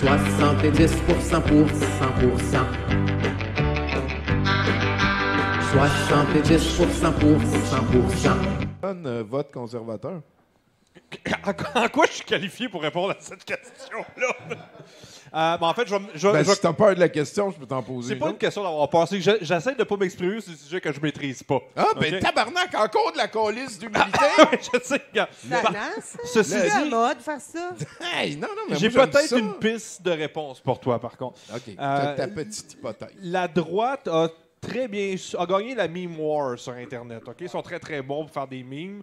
70% pour 100%. 70% pour 100%. Vote conservateur. En quoi je suis qualifié pour répondre à cette question-là? En fait, Si t'as peur de la question, je peux t'en poser. C'est pas une question d'avoir peur. C'est que j'essaie de pas m'exprimer sur des sujets que je maîtrise pas. Ah, ben tabarnak, encore de la calice d'humilité. Je sais. Ceci C'est la mode faire ça. Hey, non, mais j'ai moi, j'aime peut-être ça. une piste de réponse pour toi, par contre. OK, ta petite hypothèse. La droite a gagné la meme war sur Internet. Ok, ils sont très, très bons pour faire des memes.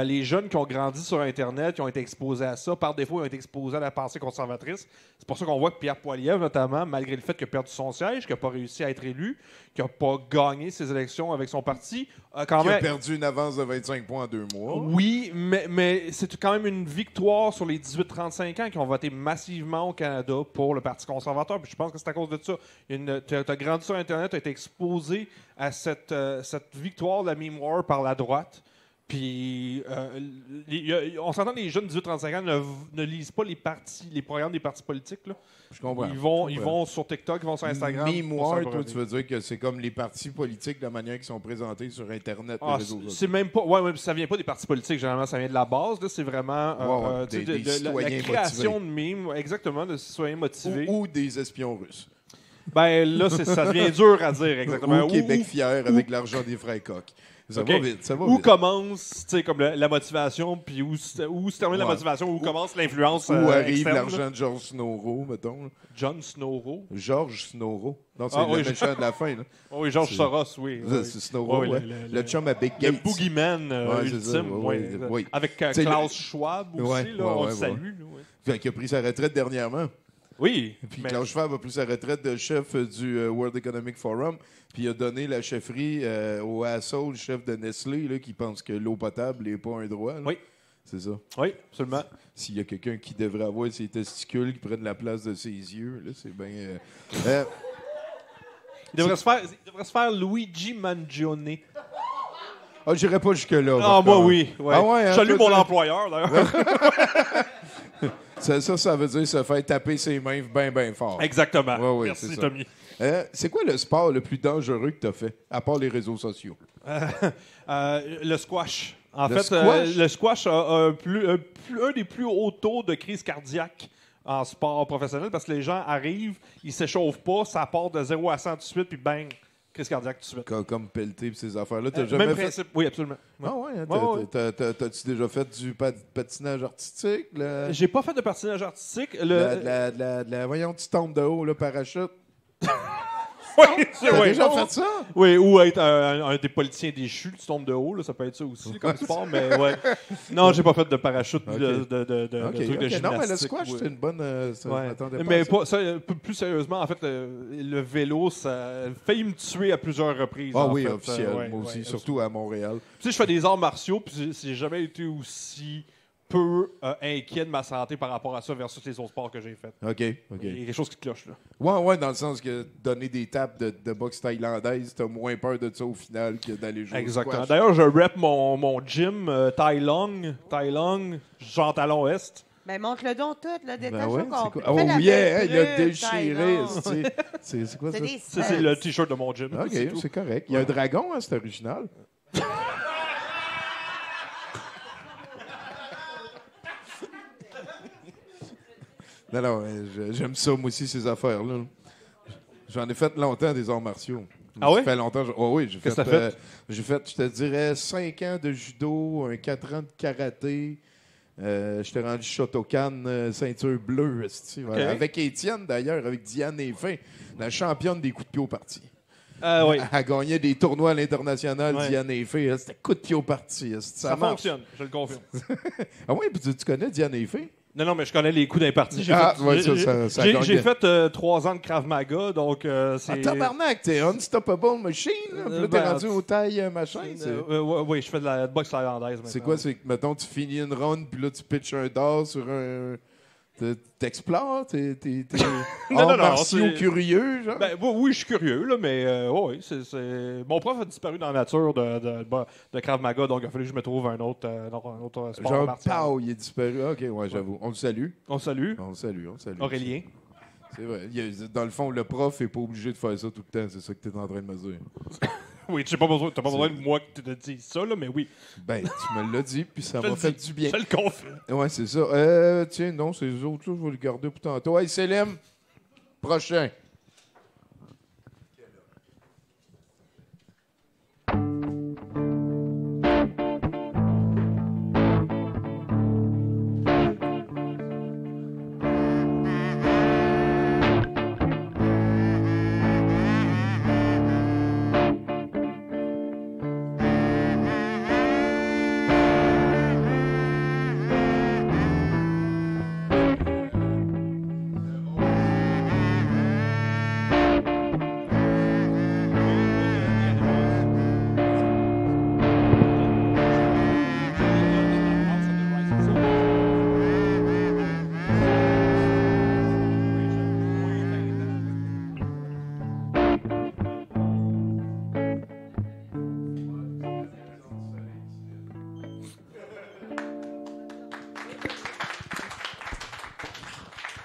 Les jeunes qui ont grandi sur Internet, qui ont été exposés à ça, par défaut, ils ont été exposés à la pensée conservatrice. C'est pour ça qu'on voit que Pierre Poilievre, notamment, malgré le fait qu'il a perdu son siège, qu'il n'a pas réussi à être élu, qu'il n'a pas gagné ses élections avec son parti, quand Qui même... a perdu une avance de 25 points en 2 mois. Oui, mais c'est quand même une victoire sur les 18-35 ans qui ont voté massivement au Canada pour le Parti conservateur. Puis je pense que c'est à cause de ça. Tu as grandi sur Internet, tu as été exposé à cette victoire de la meme war par la droite. Puis, on s'entend que les jeunes de 18-35 ans ne lisent pas les programmes des partis politiques. Là. Je comprends. Ils vont sur TikTok, ils vont sur Instagram. Meme war, toi, tu veux dire que c'est comme les partis politiques, de la manière qu'ils sont présentés sur Internet, les réseaux sociaux. C'est même pas... Ouais, ça vient pas des partis politiques, généralement, ça vient de la base. Là, c'est vraiment des la citoyens création motivés. de memes, exactement, de citoyens motivés. Ou des espions russes. Ben là, ça devient dur à dire, exactement. Ou Québec fier avec l'argent des frères Koch. Ça va vite, ça va Où vite. commence, tu sais, comme la motivation, puis où se termine la motivation, où commence l'influence Où arrive externe, l'argent là. de George Snowro, mettons. Là. John Snowro. George Snowro. Non, c'est oui, le méchant de la fin. Là. Oh, oui, George Soros, oui. C'est Snowro, Oui, ouais. Le chum à Big Gates. Le boogeyman Ouais, c'est ça, ultime. oui. Avec T'sais, Klaus Schwab aussi, là, on le salue. Là, ouais. Fait qu'il a pris sa retraite dernièrement. Oui. Puis mais- Klaus Schwab a pris sa retraite de chef du World Economic Forum, puis il a donné la chefferie au Hassel, chef de Nestlé, là, qui pense que l'eau potable n'est pas un droit. Là. Oui. C'est ça. Oui, absolument. S'il y a quelqu'un qui devrait avoir ses testicules qui prennent la place de ses yeux, là, c'est bien... Il devrait se faire Luigi Mangione. Ah, j'irai pas jusque-là. Ah, par moi, contre. oui. Ouais. Ah ouais, hein, Je salue toi, mon tu- employeur, d'ailleurs. Ça veut dire se faire taper ses mains bien fort. Exactement. Ouais, ouais, Merci, c'est ça. Tommy. C'est quoi le sport le plus dangereux que tu as fait, à part les réseaux sociaux? Le squash. En Le fait, squash? le squash a un des plus hauts taux de crise cardiaque en sport professionnel parce que les gens arrivent, ils s'échauffent pas, ça part de 0 à 100 tout de suite, puis bang, crise cardiaque tout de suite. Comme pelleter et ces affaires-là. T'as jamais Même fait... principe, oui, absolument. Ah ouais, hein, Ouais. t'as-tu déjà fait du patinage artistique? J'ai pas fait de patinage artistique. Voyons, tu tombes de haut, le parachute. Oui, T'as déjà fait ça? Oui, ou être un des politiciens déchus, tu tombes de haut, là, ça peut être ça aussi comme sport, mais ouais. Non, j'ai pas fait de parachute, Ok. de trucs de gymnastique. Non, mais le squash, ouais. c'est une bonne... je Ouais. m'attendais Mais pas à ça. plus sérieusement, en fait, le vélo, ça a failli me tuer à plusieurs reprises. Ah en oui, fait. officiel, Ouais, moi aussi, ouais, surtout à Montréal. Tu sais, je fais des arts martiaux, puis j'ai jamais été aussi peu inquiet de ma santé par rapport à ça versus les autres sports que j'ai fait. OK. Il y a quelque chose qui cloche, là. Ouais, dans le sens que donner des tapes de boxe thaïlandaise, t'as moins peur de ça au final que d'aller jouer Exactement. au squash. D'ailleurs, je rep mon gym, Tai Long, Jean Talon Est. Ben, montre-le donc tout, le détache Ben ouais, au c'est complet. quoi? Oh Fais la yeah, belle il a brute, déchiré. Thaïlande. C'est quoi ça? C'est des Ça, c'est specs. le t-shirt de mon gym. OK, C'est tout. c'est correct. Il y a un dragon, hein, c'est original. Non, j'aime ça, moi aussi, ces affaires-là. J'en ai fait longtemps, des arts martiaux. Ah oui? Ça fait longtemps. Oui, j'ai Qu'est-ce fait, que t'as fait? j'ai fait, je te dirais, 5 ans de judo, 4 ans de karaté. J'étais rendu Shotokan, ceinture bleue. Voilà. OK. Avec Étienne, d'ailleurs, avec Diane Effin, la championne des coups de pied au parti. Oui. Elle a gagné des tournois à l'international, Ouais. Diane Effin. C'était coup de pied au parti. Ça marche. fonctionne, je le confirme. Ah oui, puis tu connais Diane Effin? Non, mais je connais les coups d'imparti. Ça gagne. J'ai fait 3 ans de Krav Maga, donc c'est... Ah, tabarnak, t'es unstoppable machine. Là, puis là, t'es Ben, rendu aux tailles machin. Oui, je fais de la boxe thaïlandaise maintenant. C'est quoi? C'est que, mettons, tu finis une run, puis là, tu pitches un d'or sur un T'explores? T'es Non, martiaux c'est- curieux, genre? Ben, oui, je suis curieux, là, mais oui, mon prof a disparu dans la nature de Krav Maga, donc il a fallu que je me trouve un autre sport Genre, martial. pow, il est disparu. OK, ouais, j'avoue. On le salue. On le salue. On le salue, on le salue. Aurélien. C'est vrai. Dans le fond, le prof est pas obligé de faire ça tout le temps. C'est ça que t'es en train de me dire. Oui, t'as pas besoin de moi qui te dise ça, là, mais oui. Ben, tu me l'as dit, puis ça Je m'a le fait dis. du bien. Je le confirme. Ouais, c'est ça. Tiens, non, ces autres-là, je vais les garder pour tantôt. Hey, Célem, prochain.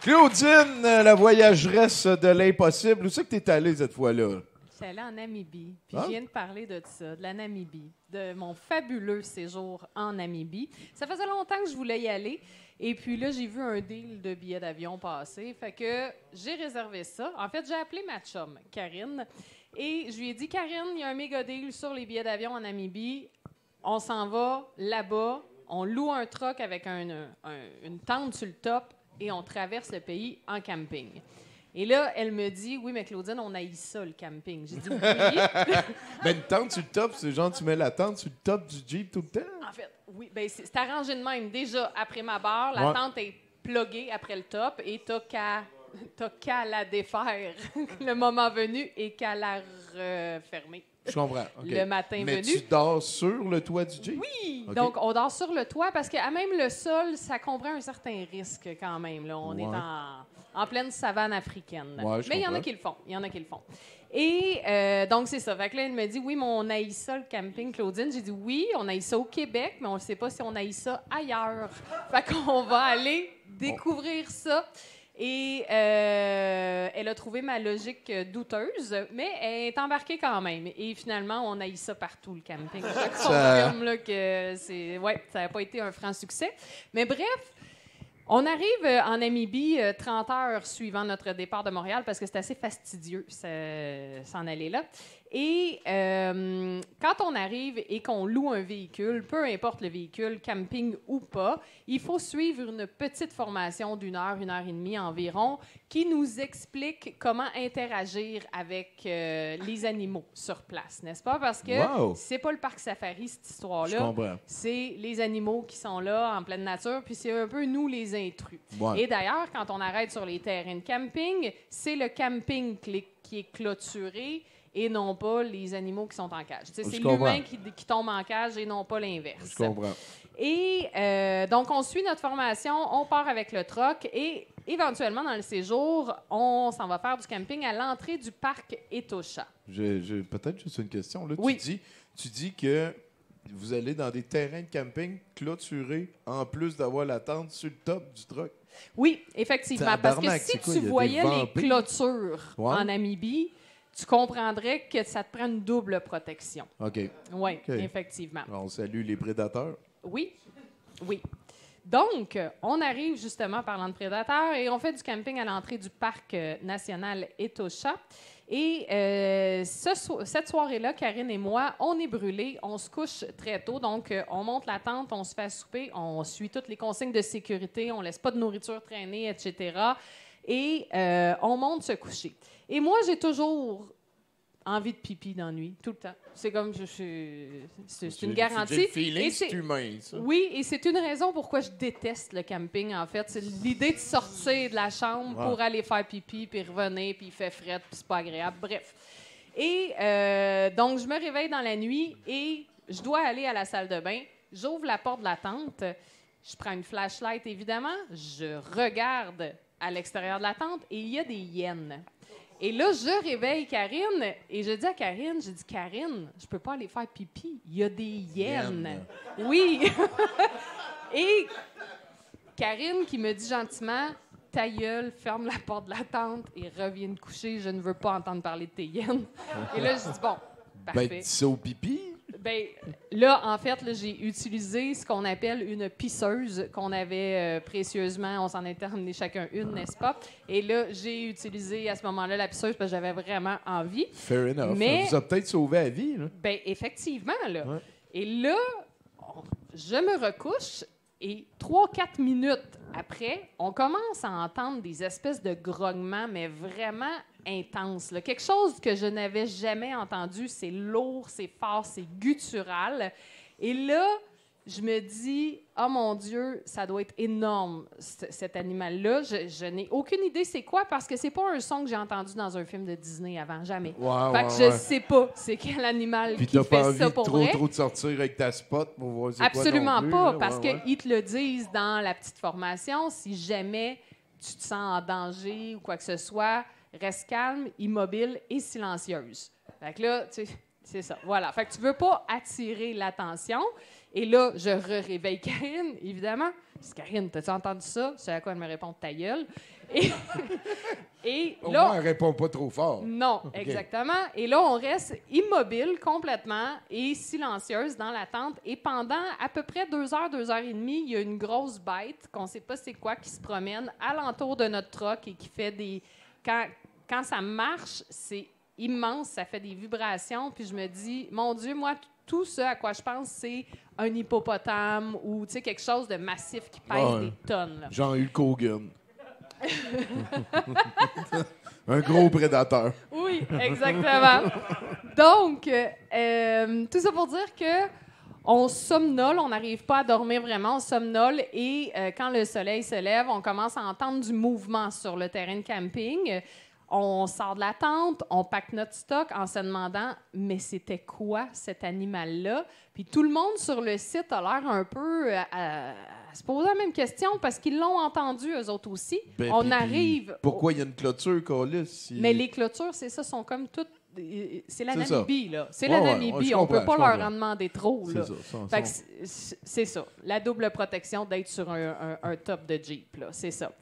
Claudine, la voyageresse de l'impossible. Où c'est que t'es allée cette fois-là? J'étais allée en Namibie, puis Ah. je viens de parler de ça, de la Namibie, de mon fabuleux séjour en Namibie. Ça faisait longtemps que je voulais y aller, et puis là, j'ai vu un deal de billets d'avion passer, fait que j'ai réservé ça. En fait, j'ai appelé ma chum, Karine, et je lui ai dit, Karine, il y a un méga deal sur les billets d'avion en Namibie, on s'en va là-bas, on loue un truck avec une tente sur le top, et on traverse le pays en camping. Et là, elle me dit, oui, mais Claudine, on haït ça, le camping. J'ai dit, oui. Ben, une tente sur le top, c'est genre, tu mets la tente sur le top du Jeep tout le temps? En fait, oui, ben c'est arrangé de même. Déjà, après ma barre, la Ouais. tente est pluguée après le top et t'as qu'à la défaire le moment venu et qu'à la refermer. Je comprends. OK. Le matin Mais venu. tu dors sur le toit du Jeep? Oui! OK. Donc, on dort sur le toit parce qu'à même le sol, ça comprend un certain risque quand même. Là. On est Ouais. en pleine savane africaine. Ouais, je Mais il y en a comprends. qui le font. Il y en a qui le font. Et donc, c'est ça. Fait que là, elle me dit, oui, mais on haït ça, le camping, Claudine. J'ai dit, oui, on haït ça au Québec, mais on ne sait pas si on haït ça ailleurs. Fait qu'on va aller découvrir ça. Et elle a trouvé ma logique douteuse, mais elle est embarquée quand même. Et finalement, on haït ça partout, le camping. Je confirme là, que ça n'a pas été un franc succès. Mais bref, on arrive en Namibie 30 heures suivant notre départ de Montréal parce que c'est assez fastidieux s'en aller là. Et quand on arrive et qu'on loue un véhicule, peu importe le véhicule, camping ou pas, il faut suivre une petite formation d'1 heure, 1 heure et demie environ, qui nous explique comment interagir avec les animaux sur place, n'est-ce pas? Parce que Wow! c'est pas le parc safari, cette Je histoire-là. comprends. C'est les animaux qui sont là en pleine nature, puis c'est un peu nous les intrus. Ouais. Et d'ailleurs, quand on arrête sur les terrains de camping, c'est le camping qui est clôturé et non pas les animaux qui sont en cage. Tu sais, Je c'est comprends. l'humain qui tombe en cage et non pas l'inverse. Je comprends. Et donc, on suit notre formation, on part avec le troc et éventuellement, dans le séjour, on s'en va faire du camping à l'entrée du parc Etosha. Peut-être juste une question. Là, Oui. Tu dis que vous allez dans des terrains de camping clôturés en plus d'avoir la tente sur le top du truck. Oui, effectivement. Parce que Tabarnak, si c'est quoi, tu il y a des voyais les vampires? clôtures Ouais. en Namibie, tu comprendrais que ça te prend une double protection. OK. Oui, OK. effectivement. On salue les prédateurs. Oui, oui. Donc, on arrive justement parlant de prédateurs et on fait du camping à l'entrée du parc national Etosha. Et cette soirée-là, Karine et moi, on est brûlés, on se couche très tôt. Donc, on monte la tente, on se fait souper, on suit toutes les consignes de sécurité, on laisse pas de nourriture traîner, etc. Et on monte se coucher. Et moi, j'ai toujours envie de pipi dans la nuit, tout le temps. C'est comme, c'est une garantie. C'est le feeling, Et c'est humain, ça. Oui, et c'est une raison pourquoi je déteste le camping, en fait. C'est l'idée de sortir de la chambre Ouais. pour aller faire pipi, puis revenir, puis il fait fret, puis c'est pas agréable. Bref. Et donc, je me réveille dans la nuit et je dois aller à la salle de bain. J'ouvre la porte de la tente Je prends une flashlight, évidemment. Je regarde à l'extérieur de la tente et il y a des hyènes. Et là, je réveille Karine et je dis à Karine, Karine, je peux pas aller faire pipi. Il y a des hyènes. Oui. Et Karine qui me dit gentiment, ta gueule, ferme la porte de la tente et reviens te coucher. Je ne veux pas entendre parler de tes hyènes. Et là, je dis, bon, parfait. Ben, dis ça au pipi. Ben, là, en fait, là, j'ai utilisé ce qu'on appelle une pisseuse qu'on avait précieusement. On s'en était ramené chacun une, n'est-ce pas? Et là, j'ai utilisé à ce moment-là la pisseuse parce que j'avais vraiment envie. Fair enough. Mais- Ça vous a peut-être sauvé la vie. Là. Ben, effectivement, là. Ouais. Et là, je me recouche et 3-4 minutes après, on commence à entendre des espèces de grognements, mais vraiment intenses, là. Quelque chose que je n'avais jamais entendu. C'est lourd, c'est fort, c'est guttural. Et là, je me dis, oh mon Dieu, ça doit être énorme, cet animal-là. Je n'ai aucune idée c'est quoi, parce que c'est pas un son que j'ai entendu dans un film de Disney avant, jamais. Fait que je sais pas c'est quel animal Puis qui t'as fait pas envie ça de pour trop, vrai. trop de sortir avec ta spot pour voir c'est quoi Absolument non plus, pas, là. parce Ouais, ouais. qu'ils te le disent dans la petite formation. Si jamais tu te sens en danger ou quoi que ce soit, reste calme, immobile et silencieuse. Fait que là, tu sais, c'est ça. Voilà. Fait que tu veux pas attirer l'attention. Et là, je réveille Karine, évidemment. Je dis, Karine, t'as-tu entendu ça? C'est à quoi elle me répond, ta gueule. Et Au là, moins, elle répond pas trop fort. non, exactement. Et là, on reste immobile complètement et silencieuse dans la tente. Et pendant à peu près 2 heures, 2 heures et demie, il y a une grosse bête qu'on ne sait pas c'est quoi qui se promène alentour de notre troc et qui fait des... Quand ça marche, c'est immense, ça fait des vibrations. Puis je me dis, mon Dieu, moi, tout ce à quoi je pense, c'est un hippopotame ou quelque chose de massif qui pèse Ouais. des tonnes. Là. Genre Hulk Hogan. Un gros prédateur. Oui, exactement. Donc, tout ça pour dire que on somnole, on n'arrive pas à dormir vraiment, on somnole et quand le soleil se lève, on commence à entendre du mouvement sur le terrain de camping. On sort de la tente, on pack notre stock en se demandant « Mais c'était quoi cet animal-là? » Puis tout le monde sur le site a l'air un peu à se poser la même question parce qu'ils l'ont entendu, eux autres aussi. Ben, On puis- arrive... Pourquoi il y a une clôture, Calis? Si... Mais les clôtures, c'est ça, sont comme toutes... C'est la C'est ça. Namibie, là. C'est Ouais, la ouais, Namibie. je on peut comprends, pas je leur comprends. en demander trop, là. C'est ça. Fait que c'est ça. La double protection d'être sur un top de Jeep, là. C'est ça.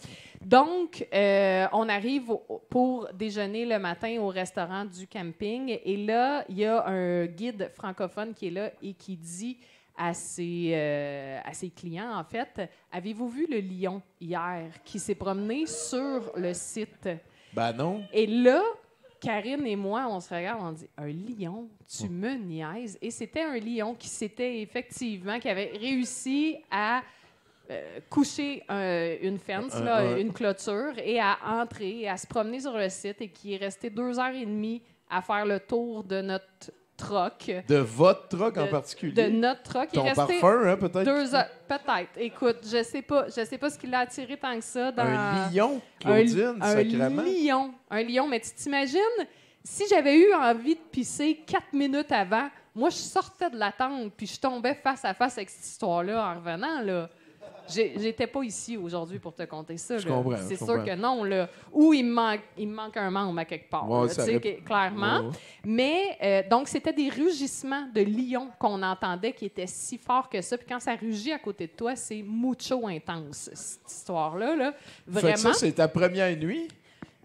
Donc, on arrive pour déjeuner le matin au restaurant du camping. Et là, il y a un guide francophone qui est là et qui dit à ses clients, en fait, « Avez-vous vu le lion hier qui s'est promené sur le site? » Ben non. Et là, Karine et moi, on se regarde, on dit « Un lion? Tu me niaises? » Et c'était un lion qui avait réussi à coucher une fence, une clôture, et à entrer, et à se promener sur le site, et qui est resté 2 heures et demie à faire le tour de notre troc. De votre truck en De particulier. notre troc. Il est Ton resté parfum, hein, peut-être? 2 heures. Peut-être. Écoute, je sais pas ce qui l'a attiré tant que ça dans... Un lion, Claudine, sacrément. Un lion. Mais tu t'imagines, si j'avais eu envie de pisser 4 minutes avant, moi, je sortais de la tente puis je tombais face à face avec cette histoire-là en revenant, là. J'étais pas ici aujourd'hui pour te conter ça. Je là. comprends, C'est je sûr comprends. que non, là. Ou il me manque un membre à quelque part, Ouais, là, ça tu sais, aurait- clairement. Ouais, ouais. Mais, donc, c'était des rugissements de lions qu'on entendait qui étaient si forts que ça. Puis quand ça rugit à côté de toi, c'est mucho intense, cette histoire-là. Là. Fait que Vraiment. ça, c'est ta première nuit?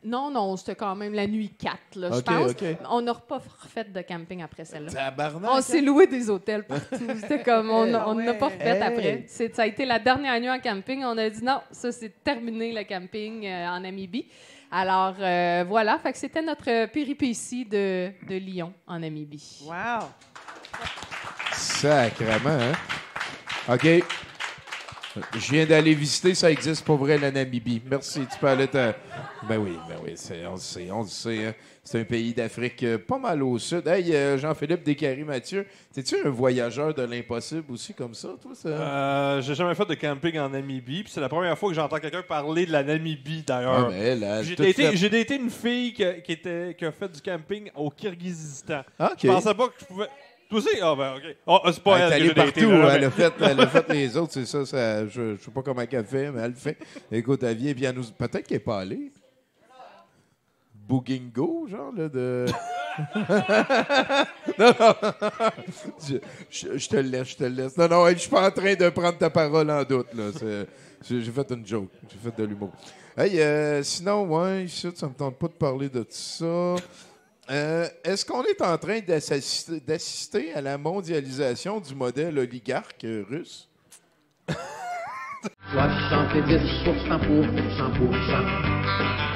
Non, c'était quand même la nuit 4, là, je OK, pense. OK. On n'a pas refait de camping après celle-là. Tabarnak. On s'est loué des hôtels partout. C'était comme, on n'a pas refait Hey. après. Ça a été la dernière nuit en camping. On a dit non, ça, c'est terminé le camping en Namibie. Alors, voilà. Fait que c'était notre péripétie de Lyon en Namibie. Wow! Sacrément, hein? OK. Je viens d'aller visiter, ça existe pour vrai, la Namibie. Merci, tu peux aller te... Ben oui, on le sait. Hein. C'est un pays d'Afrique pas mal au sud. Hey, Jean-Philippe Descaries-Mathieu, t'es-tu un voyageur de l'impossible aussi comme ça, toi? Ça? J'ai jamais fait de camping en Namibie, puis c'est la première fois que j'entends quelqu'un parler de la Namibie, d'ailleurs. Ah, mais elle, elle, J'ai tout daté, fait- une fille qui a fait du camping au Kirghizistan. OK. Je pensais pas que je pouvais... Toi aussi? Ah, ben, OK. Oh, c'est pas Elle est elle allée que j'ai daté, partout, là, elle mais- a fait les autres, c'est ça, je sais pas comment elle fait, mais elle le fait. Écoute, elle vient bien nous... Peut-être qu'elle n'est pas allée. Boogingo, genre, là, de... non, non. Je te le laisse. Non, non, je suis pas en train de prendre ta parole en doute, là. J'ai fait une joke, j'ai fait de l'humour. Hey, sinon, ouais, ça me tente pas de parler de tout ça. Est-ce qu'on est en train d'assister à la mondialisation du modèle oligarque russe? 70% pour 100%.